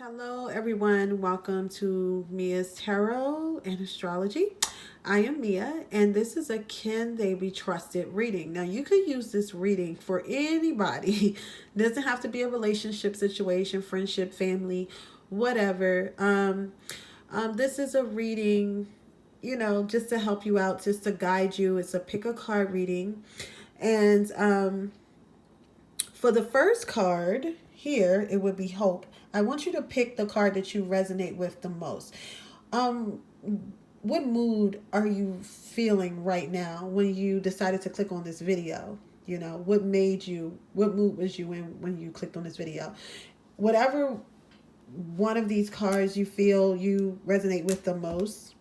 Hello, everyone. Welcome to Mia's Tarot and Astrology. I am Mia, and this is a Can They Be Trusted reading. Now, you could use this reading for anybody. It doesn't have to be a relationship situation, friendship, family, whatever. This is a reading, just to help you out, just to guide you. It's a pick a card reading. And for the first card here, it would be Hope. I want you to pick the card that you resonate with the most. Um, what mood are you feeling right now when you decided to click on this video? What mood was you in when you clicked on this video? Whatever one of these cards you feel you resonate with the most,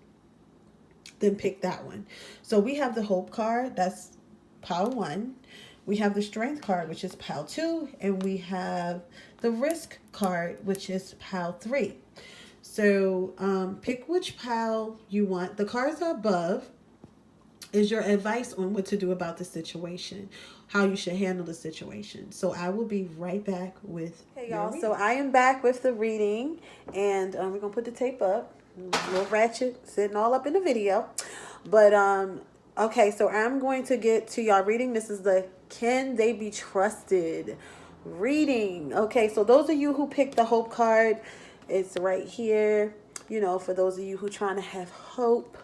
then pick that one. So we have the Hope card, that's pile 1. We have the Strength card, which is pile 2, and we have the Risk card, which is pile 3. So pick which pile you want. The cards above is your advice on what to do about the situation, how you should handle the situation. So I will be right back with Hey y'all, so I am back with the reading, and we're going to put the tape up. A little ratchet, sitting all up in the video. But, okay, so I'm going to get to y'all reading. This is the Can They Be Trusted reading. Okay, so those of you who picked the Hope card, it's right here. For those of you who trying to have hope,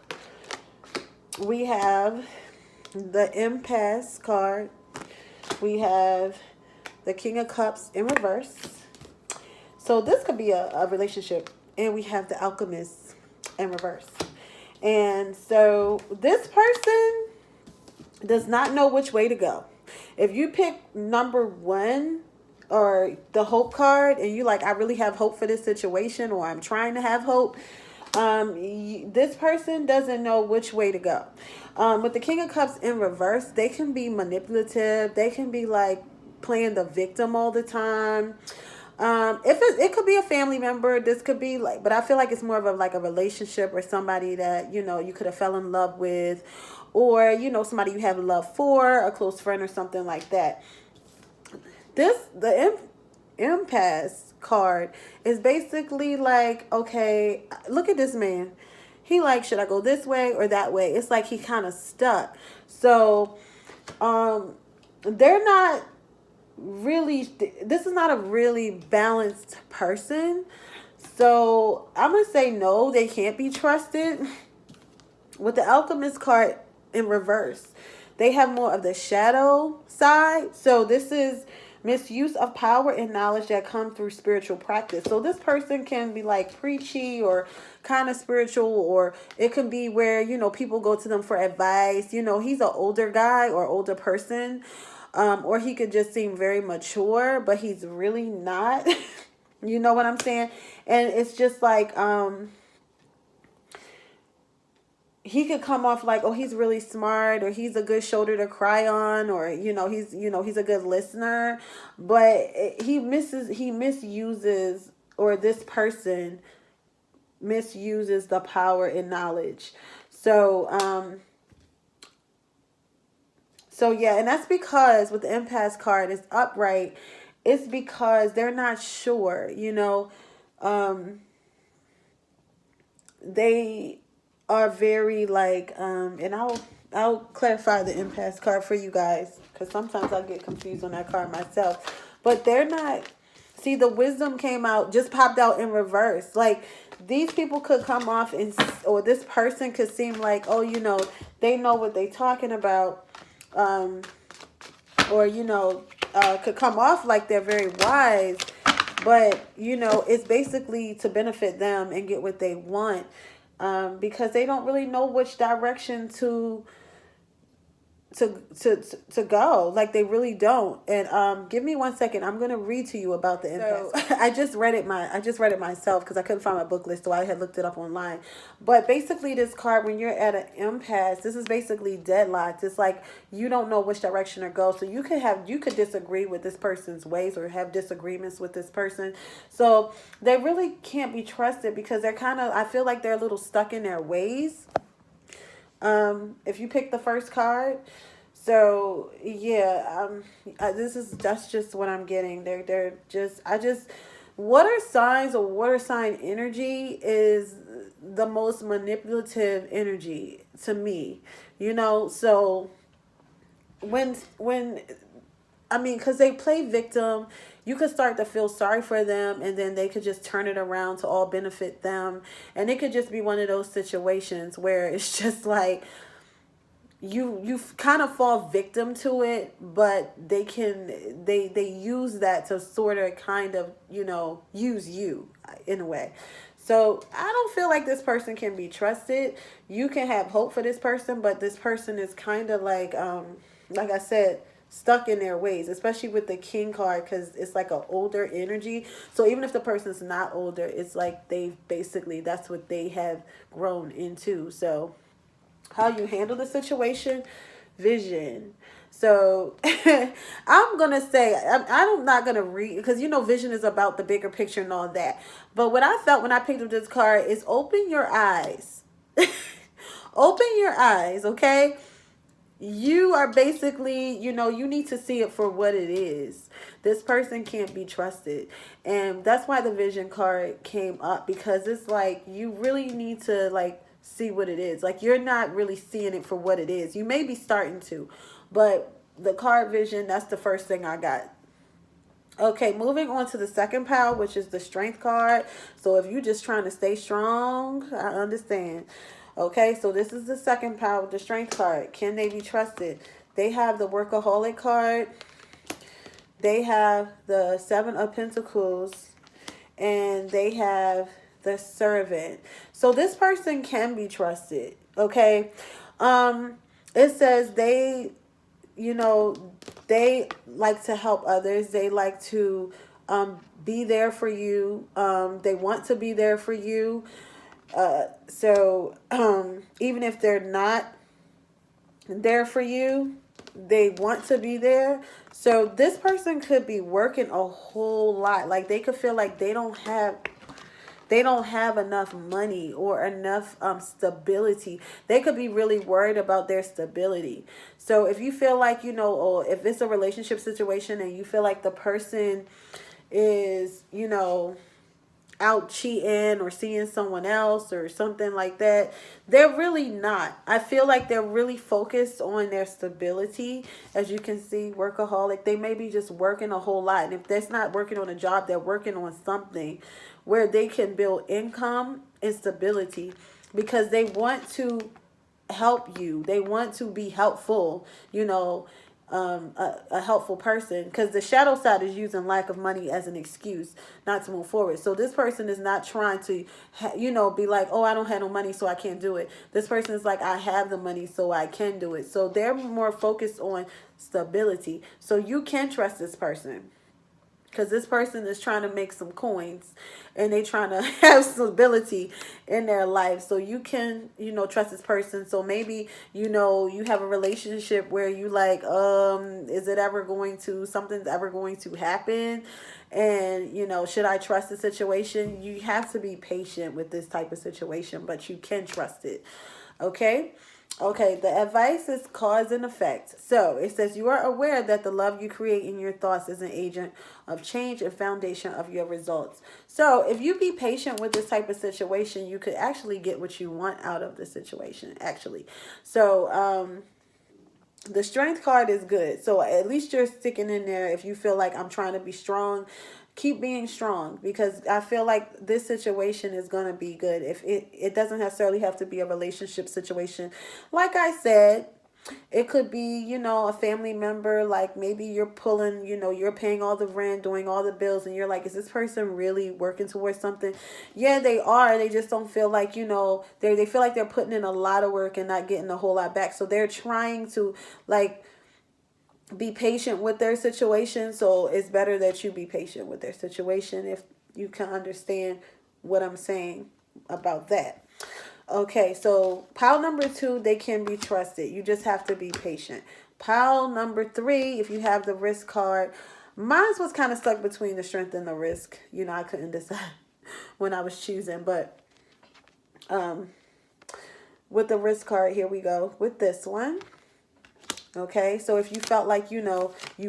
we have the Impasse card. We have the King of Cups in reverse. So this could be a relationship. And we have the Alchemist in reverse. And so this person does not know which way to go. If you pick number 1 or the Hope card and you like, I really have hope for this situation, or I'm trying to have hope, this person doesn't know which way to go. With the King of Cups in reverse, they can be manipulative. They can be like playing the victim all the time. If it could be a family member, this could be like, but I feel like it's more of a relationship or somebody that you could have fell in love with, or somebody you have love for, a close friend or something like that. The Impasse card is basically like, okay, look at this man. He like, should I go this way or that way? It's like he kind of stuck. So they're not really, this is not a really balanced person. So I'm gonna say no, they can't be trusted. With the Alchemist card in reverse, they have more of the shadow side. So this is misuse of power and knowledge that come through spiritual practice. So this person can be like preachy or kind of spiritual, or it can be where people go to them for advice. He's an older guy or older person. Or he could just seem very mature, but he's really not. You know what I'm saying? And it's just like, he could come off like, oh, he's really smart, or he's a good shoulder to cry on, or, he's a good listener, but he misuses, or this person misuses the power and knowledge. So yeah, and that's because with the Impasse card, it's upright. It's because they're not sure, they are very like, and I'll clarify the Impasse card for you guys, because sometimes I get confused on that card myself. But they're not, see, the Wisdom came out, just popped out in reverse. Like, these people could come off or this person could seem like, oh, they know what they're talking about. Or could come off like they're very wise, but it's basically to benefit them and get what they want, because they don't really know which direction to go. Like, they really don't. And give me 1 second, I'm gonna read to you about the Impasse. So I just read it myself because I couldn't find my book list, so I had looked it up online. But basically, this card, when you're at an impasse, this is basically deadlocked. It's like you don't know which direction to go. So you could disagree with this person's ways, or have disagreements with this person. So they really can't be trusted, because they're I feel like they're a little stuck in their ways. If you pick the first card. So yeah, that's just what I'm getting. They're just, Water signs or water sign energy is the most manipulative energy to me. So when I mean, because they play victim, you could start to feel sorry for them, and then they could just turn it around to all benefit them. And it could just be one of those situations where it's just like you kind of fall victim to it, but they use that to sort of kind of use you in a way. So I don't feel like this person can be trusted. You can have hope for this person, but this person is kind of like I said, stuck in their ways, especially with the king card, because it's like an older energy. So even if the person's not older, it's like they basically, that's what they have grown into. So how you handle the situation, vision. So I'm going to say, I'm not going to read, because vision is about the bigger picture and all that. But what I felt when I picked up this card is open your eyes. Open your eyes, okay? You are basically, you need to see it for what it is. This person can't be trusted. And that's why the vision card came up, because it's like you really need to see what it is. Like, you're not really seeing it for what it is. You may be starting to, but the card vision, that's the first thing I got. Okay, moving on to the second pile, which is the strength card. So if you're just trying to stay strong, I understand. Okay, so this is the second pile with the strength card. Can they be trusted? They have the workaholic card. They have the Seven of Pentacles. And they have the servant. So this person can be trusted. Okay. It says they like to help others. They like to be there for you. They want to be there for you. So even if they're not there for you, they want to be there. So this person could be working a whole lot. Like, they could feel like they don't have enough money or enough stability. They could be really worried about their stability. So if you feel like, or if it's a relationship situation and you feel like the person is, out cheating or seeing someone else or something like that, they're really not. I feel like they're really focused on their stability. As you can see, workaholic, they may be just working a whole lot. And if that's not working on a job, they're working on something where they can build income and stability, because they want to help you. They want to be helpful, a helpful person, because the shadow side is using lack of money as an excuse not to move forward. So this person is not trying to be like, oh, I don't have no money, so I can't do it. This person is like, I have the money, so I can do it. So they're more focused on stability. So you can trust this person, because this person is trying to make some coins and they trying to have stability in their life. So you can, trust this person. So maybe, you have a relationship where you like, is it ever going to, something's ever going to happen? And, should I trust the situation? You have to be patient with this type of situation, but you can trust it. Okay. Okay, the advice is cause and effect. So it says you are aware that the love you create in your thoughts is an agent of change and foundation of your results. So if you be patient with this type of situation, you could actually get what you want out of the situation, actually. So the strength card is good. So at least you're sticking in there. If you feel like I'm trying to be strong, keep being strong, because I feel like this situation is going to be good. If it doesn't necessarily have to be a relationship situation. Like I said, it could be, a family member, like maybe you're pulling, you're paying all the rent, doing all the bills, and you're like, is this person really working towards something? Yeah, they are. They just don't feel like, they feel like they're putting in a lot of work and not getting a whole lot back. So they're trying to be patient with their situation. So it's better that you be patient with their situation, if you can understand what I'm saying about that. Okay, so pile number 2, they can be trusted. You just have to be patient. Pile number 3, if you have the risk card, mine was kind of stuck between the strength and the risk. I couldn't decide when I was choosing, but with the risk card, here we go with this one. Okay, so if you felt like, you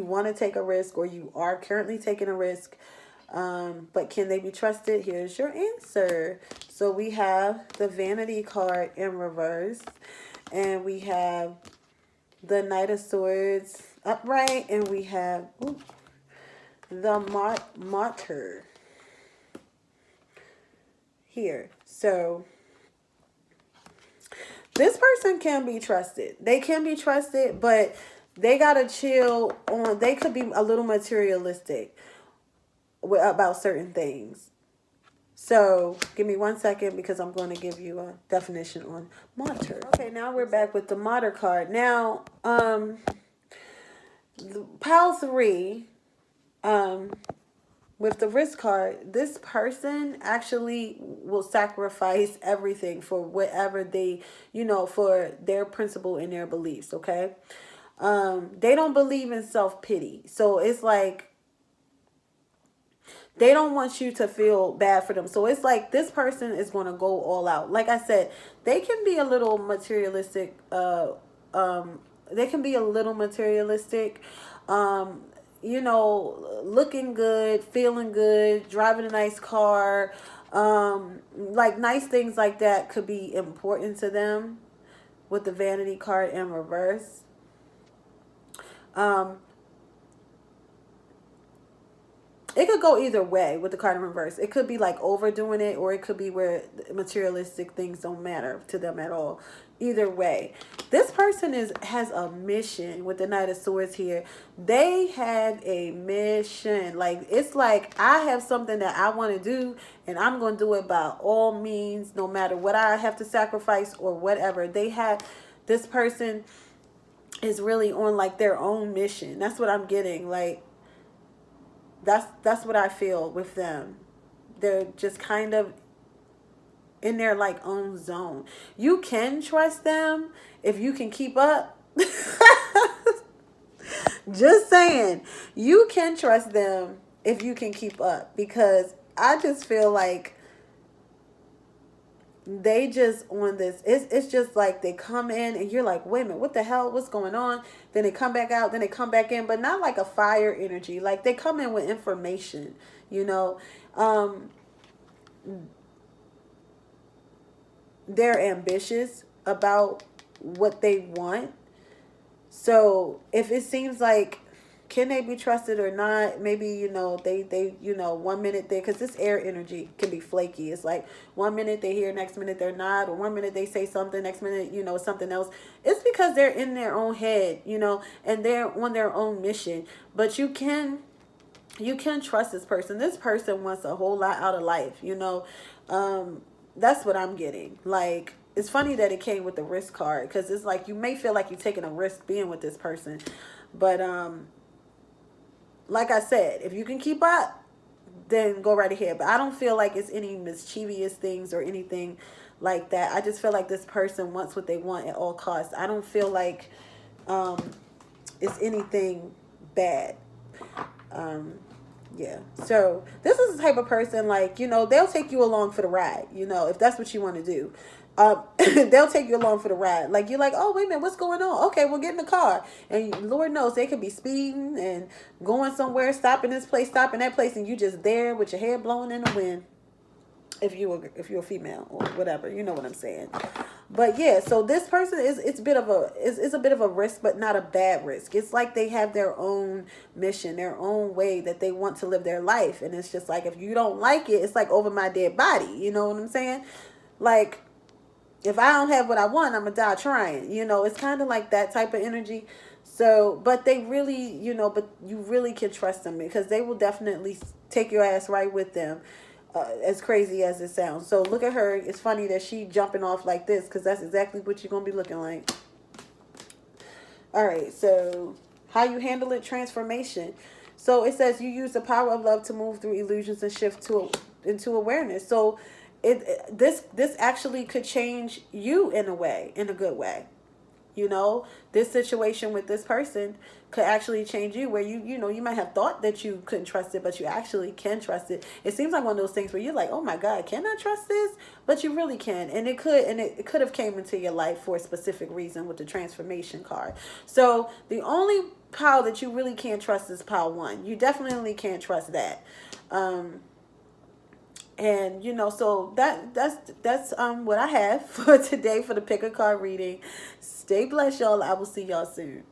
want to take a risk, or you are currently taking a risk, But can they be trusted? Here's your answer. So we have the Vanity card in reverse, and we have the Knight of Swords upright, and we have the Martyr here. So this person can be trusted. They can be trusted, but they gotta chill on. They could be a little materialistic about certain things. So give me 1 second because I'm going to give you a definition on martyr. Okay, now we're back with the martyr card. Now, pile 3, with the risk card, this person actually will sacrifice everything for whatever they, for their principle and their beliefs, okay? They don't believe in self-pity. So it's like they don't want you to feel bad for them. So it's like this person is going to go all out. Like I said, they can be a little materialistic. They can be a little materialistic. Looking good, feeling good, driving a nice car. Like nice things like that could be important to them with the Vanity card in reverse. It could go either way with the card in reverse. It could be like overdoing it, or it could be where materialistic things don't matter to them at all. Either way, this person has a mission with the Knight of Swords here. They have a mission. Like, it's like, I have something that I want to do, and I'm going to do it by all means, no matter what I have to sacrifice or whatever. This person is really on like their own mission. That's what I'm getting. Like, that's what I feel with them. They're just kind of in their like own zone. You can trust them if you can keep up. Just saying, you can trust them if you can keep up, because I just feel like they just on this, it's just like they come in and you're like, wait a minute, what the hell, what's going on? Then they come back out, then they come back in, but not like a fire energy. Like, they come in with information, they're ambitious about what they want. So if it seems like, can they be trusted or not? Maybe, they 1 minute they, because this air energy can be flaky. It's like 1 minute they hear, next minute they're not, or 1 minute they say something, next minute, something else. It's because they're in their own head, and they're on their own mission. But you can trust this person. This person wants a whole lot out of life, that's what I'm getting. Like, it's funny that it came with the risk card, because it's like you may feel like you're taking a risk being with this person. But, like I said, if you can keep up, then go right ahead. But I don't feel like it's any mischievous things or anything like that. I just feel like this person wants what they want at all costs. I don't feel like it's anything bad. Yeah. So this is the type of person, like, they'll take you along for the ride, if that's what you want to do. They'll take you along for the ride. Like, you're like, oh, wait a minute, what's going on? Okay, we'll get in the car. And Lord knows they could be speeding and going somewhere, stopping this place, stopping that place, and you just there with your hair blowing in the wind. If you're a female or whatever, you know what I'm saying. But yeah, so this person it's a bit of a risk, but not a bad risk. It's like they have their own mission, their own way that they want to live their life. And it's just like, if you don't like it, it's like over my dead body. You know what I'm saying? Like, if I don't have what I want, I'm going to die trying. It's kind of like that type of energy. So, but they really, but you really can trust them, because they will definitely take your ass right with them, as crazy as it sounds. So look at her. It's funny that she jumping off like this, because that's exactly what you're going to be looking like. All right, so how you handle it, transformation. So it says you use the power of love to move through illusions and shift into awareness. So this actually could change you in a way, in a good way. You know, this situation with this person could actually change you, where you might have thought that you couldn't trust it, but you actually can trust it. It seems like one of those things where you're like, oh my God, can I trust this? But you really can. And it could have came into your life for a specific reason with the transformation card. So the only pile that you really can't trust is pile 1. You definitely can't trust that. And so that's what I have for today for the pick a card reading. Stay blessed, y'all. I will see y'all soon.